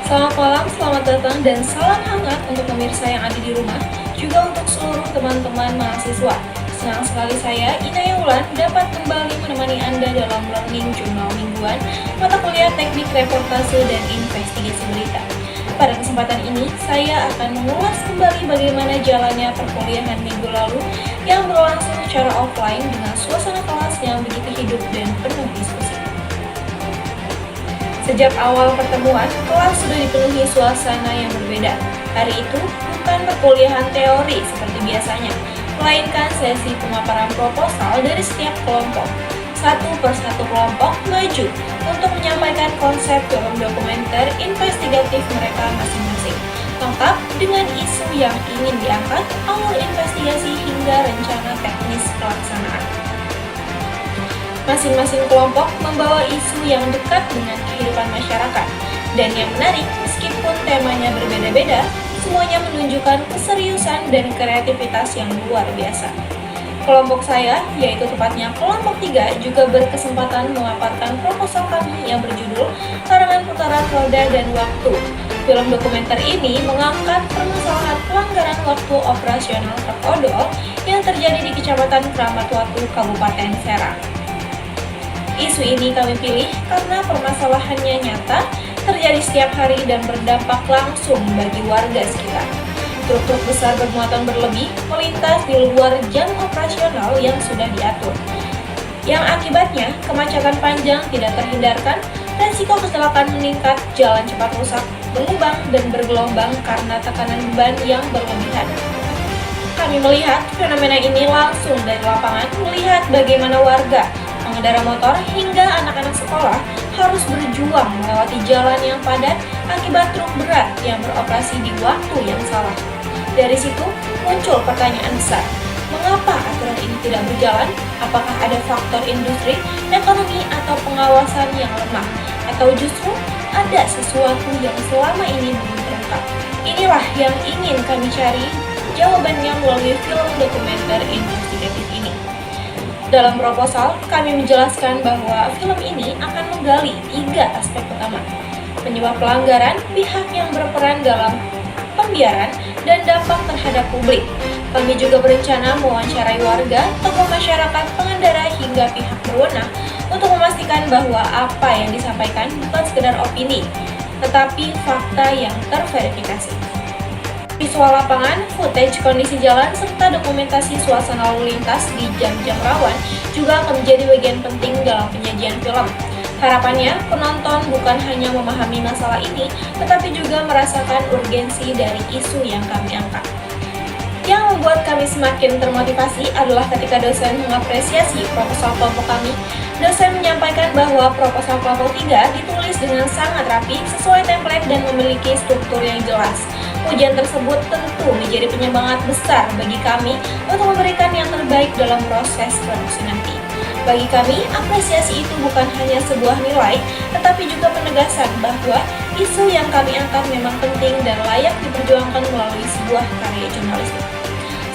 Selamat malam, selamat datang, dan salam hangat untuk pemirsa yang ada di rumah, juga untuk seluruh teman-teman mahasiswa. Senang sekali saya, Inaya Wulan, dapat kembali menemani Anda dalam Learning Journal Mingguan, mata kuliah Teknik Reportase dan Investigasi Berita. Pada kesempatan ini, saya akan mengulas kembali bagaimana jalannya perkuliahan minggu lalu yang berlangsung secara offline dengan suasana kelas yang begitu hidup dan penuh diskusi. Sejak awal pertemuan, kelas sudah dipenuhi suasana yang berbeda. Hari itu bukan perkuliahan teori seperti biasanya, melainkan sesi pemaparan proposal dari setiap kelompok. Satu persatu kelompok maju untuk menyampaikan konsep film dokumenter investigatif mereka masing-masing, lengkap dengan isu yang ingin diangkat, alur investigasi hingga rencana teknis pelaksanaan. Masing-masing kelompok membawa isu yang dekat dengan kehidupan masyarakat. Dan yang menarik, meskipun temanya berbeda-beda, semuanya menunjukkan keseriusan dan kreativitas yang luar biasa. Kelompok saya, yaitu tepatnya kelompok 3, juga berkesempatan memaparkan proposal kami yang berjudul Larangan Putaran Roda dan Waktu. Film dokumenter ini mengangkat permasalahan pelanggaran waktu operasional truk odol yang terjadi di Kecamatan Keramat Watu, Kabupaten Serang. Isu ini kami pilih karena permasalahannya nyata, terjadi setiap hari dan berdampak langsung bagi warga sekitar. Truk-truk besar bermuatan berlebih melintas di luar jam operasional yang sudah diatur. Yang akibatnya kemacetan panjang tidak terhindarkan, resiko kecelakaan meningkat, jalan cepat rusak, berlubang dan bergelombang karena tekanan beban yang berlebihan. Kami melihat fenomena ini langsung dari lapangan, melihat bagaimana warga, pengendara motor hingga anak-anak sekolah harus berjuang melewati jalan yang padat akibat truk berat yang beroperasi di waktu yang salah. Dari situ muncul pertanyaan besar, mengapa aturan ini tidak berjalan? Apakah ada faktor industri, ekonomi, atau pengawasan yang lemah? Atau justru ada sesuatu yang selama ini belum terungkap? Inilah yang ingin kami cari jawabannya melalui film dokumenter investigatif ini. Dalam proposal, kami menjelaskan bahwa film ini akan menggali 3 aspek utama: penyebab pelanggaran, pihak yang berperan dalam pembiaran, dan dampak terhadap publik. Kami juga berencana mewawancarai warga, tokoh masyarakat, pengendara, hingga pihak berwenang untuk memastikan bahwa apa yang disampaikan bukan sekedar opini, tetapi fakta yang terverifikasi. Visual lapangan, footage kondisi jalan, serta dokumentasi suasana lalu lintas di jam-jam rawan juga akan menjadi bagian penting dalam penyajian film. Harapannya, penonton bukan hanya memahami masalah ini, tetapi juga merasakan urgensi dari isu yang kami angkat. Yang membuat kami semakin termotivasi adalah ketika dosen mengapresiasi proposal kelompok kami. Dosen menyampaikan bahwa proposal kelompok 3 ditulis dengan sangat rapi, sesuai template dan memiliki struktur yang jelas. Pujian tersebut tentu menjadi penyemangat besar bagi kami untuk memberikan yang terbaik dalam proses produksi nanti. Bagi kami, apresiasi itu bukan hanya sebuah nilai, tetapi juga penegasan bahwa isu yang kami angkat memang penting dan layak diperjuangkan melalui sebuah karya jurnalistik.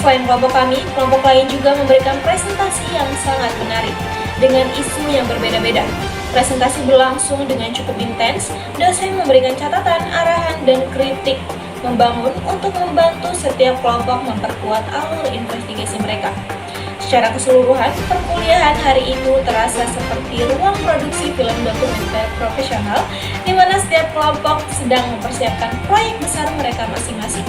Selain kelompok kami, kelompok lain juga memberikan presentasi yang sangat menarik dengan isu yang berbeda-beda. Presentasi berlangsung dengan cukup intens, dosen memberikan catatan, arahan, dan kritik membangun untuk membantu setiap kelompok memperkuat alur investigasi mereka. Secara keseluruhan, perkuliahan hari itu terasa seperti ruang produksi film dokumenter profesional di mana setiap kelompok sedang mempersiapkan proyek besar mereka masing-masing.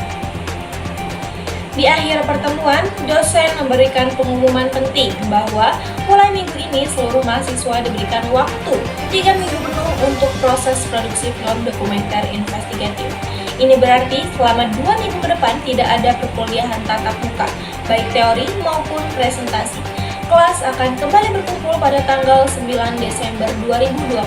Di akhir pertemuan, dosen memberikan pengumuman penting bahwa mulai minggu ini seluruh mahasiswa diberikan waktu 3 minggu penuh untuk proses produksi film dokumenter investigatif. Ini berarti selama 2 minggu ke depan tidak ada perkuliahan tatap muka, baik teori maupun presentasi. Kelas akan kembali berkumpul pada tanggal 9 Desember 2025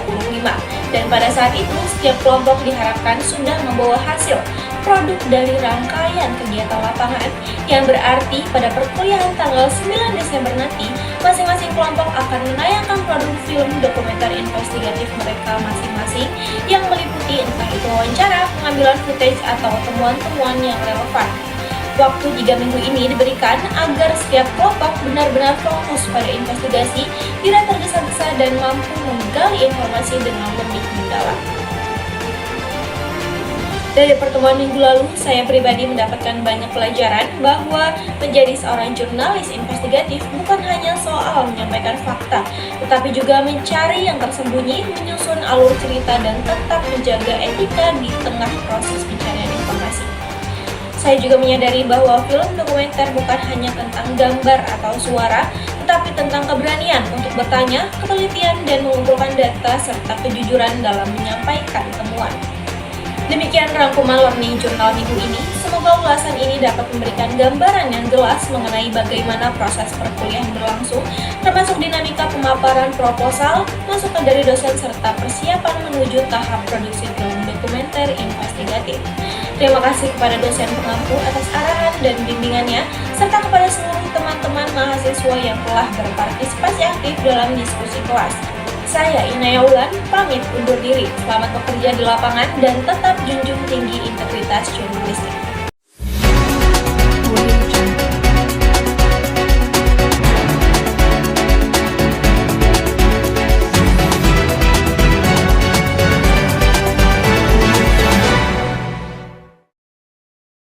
dan pada saat itu setiap kelompok diharapkan sudah membawa hasil produk dari rangkaian kegiatan lapangan yang berarti pada perkuliahan tanggal 9 Desember nanti masing-masing kelompok akan menayangkan produk film dokumenter investigatif mereka masing-masing yang meliputi entah itu wawancara, pengambilan footage, atau temuan-temuan yang relevan. Waktu 3 minggu ini diberikan agar setiap kelompok benar-benar fokus pada investigasi, tidak tergesa-gesa dan mampu menggali informasi dengan lebih mendalam. Dari pertemuan minggu lalu, saya pribadi mendapatkan banyak pelajaran bahwa menjadi seorang jurnalis investigatif bukan hanya soal menyampaikan fakta, tetapi juga mencari yang tersembunyi, menyusun alur cerita, dan tetap menjaga etika di tengah proses pencarian informasi. Saya juga menyadari bahwa film dokumenter bukan hanya tentang gambar atau suara, tetapi tentang keberanian untuk bertanya, ketelitian, dan mengumpulkan data serta kejujuran dalam menyampaikan temuan. Demikian rangkuman Learning Journal minggu ini. Semoga ulasan ini dapat memberikan gambaran yang jelas mengenai bagaimana proses perkuliahan berlangsung, termasuk dinamika pemaparan proposal, masukan dari dosen, serta persiapan menuju tahap produksi film dokumenter investigatif. Terima kasih kepada dosen pengampu atas arahan dan bimbingannya, serta kepada seluruh teman-teman mahasiswa yang telah berpartisipasi aktif dalam diskusi kelas. Saya Inaya Wulan, pamit undur diri. Selamat bekerja di lapangan dan tetap junjung tinggi integritas jurnalistik.